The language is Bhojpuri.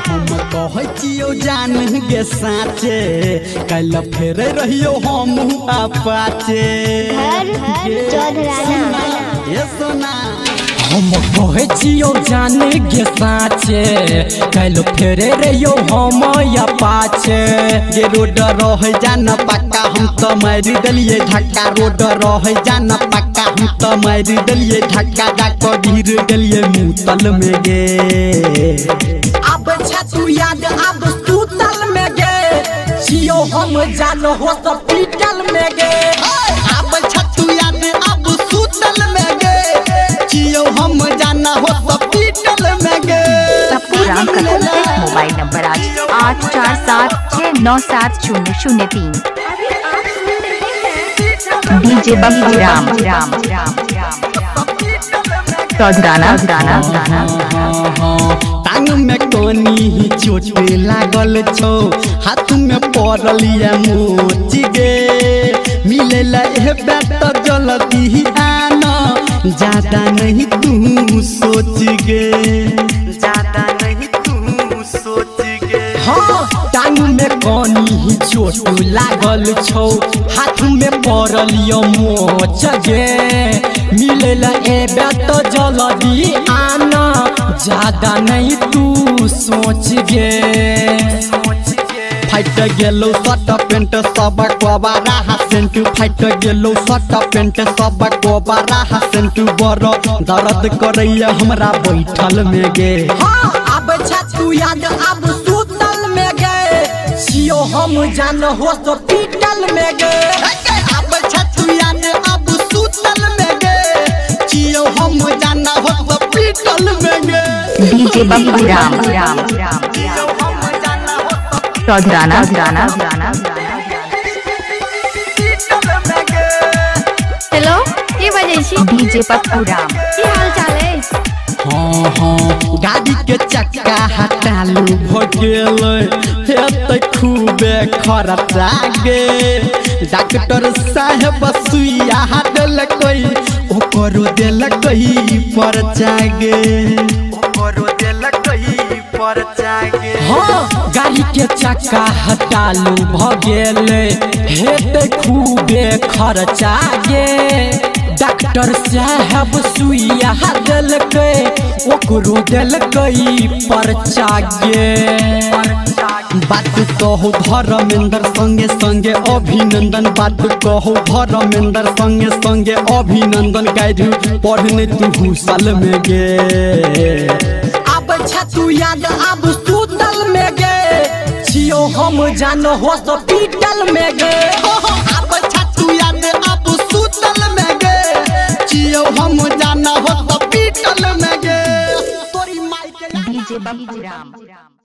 हम कहे छियो जान गे साचे कल फेर रहियो हम पाचे ये सोना हम कहे छियो जान गे साचे कल फेर रहियो हम पाचे ये रोड रह जान पक्का हम तो मार दलिए धक्का रोड रह जान पक्का हम तो मार दलिए धक्का जाको गिर दलिए मुतल में गे अब छतु याद अब सुतल में गे छियो हम जान हॉस्पिटल में गे अब छतु याद अब सुतल में गे छियो हम जान हॉस्पिटल में गे पूरा मोबाइल नंबर आज 8476970003 डीजे बब्बू राम चौधराना टांग में कोनी चोट लागल छो हाथ में पड़लिया मोच गे मिले हे बेट जल्दी आना ज्यादा नहीं तू सोच गे ज्यादा नहीं तू सोच गे हाँ टांग में कोनी चोट लागल छो हाथ में पड़लिया मोच गे मिले ए बेट जल्दी आना ज्यादा नहीं तू सोच गे फाइट गेलो शर्ट पेंट सब कोबारा सेंट फाइट गेलो शर्ट पेंट सब कोबारा सेंट बड़ दर्द करैया हमरा बैठल में गे हाँ अब छतु याद अब सुतल में गे छियो हम जान हॉस्पिटल में गे अब छतु याद अब सुतल में गे छियो हम जान हॉस्पिटल में गे डीजे बब्बू राम चौधराना हेलो के बजे छी डीजे बब्बू राम की हाल चाल है हाँ गाड़ी के चक्का हटालू भगेल हेतै खूबे खर्चा गे डॉक्टर साहेब सुइया देलकै ओकरो देलकै पर्चा गे ओकरो देलकै पर्चा गे हाँ गाड़ी के चक्का हटालू भगेले हेते खूबे खर्चा गे डॉक्टर साहब सुइया देलकै ओकरो देलकै पर्चा गे बात कहो धर्मेंद्र संगे संगे अभिनंदन बात कहो धर्मेंद्र संगे संगे अभिनंदन गाइड पढ़ने तू साल में गे अब छतु याद अब सुतल में गे छियो हम जान हॉस्पिटल में गे अब छतु याद अब सुतल में गे छियो हम जान हॉस्पिटल में गे डीजे बब्बू राम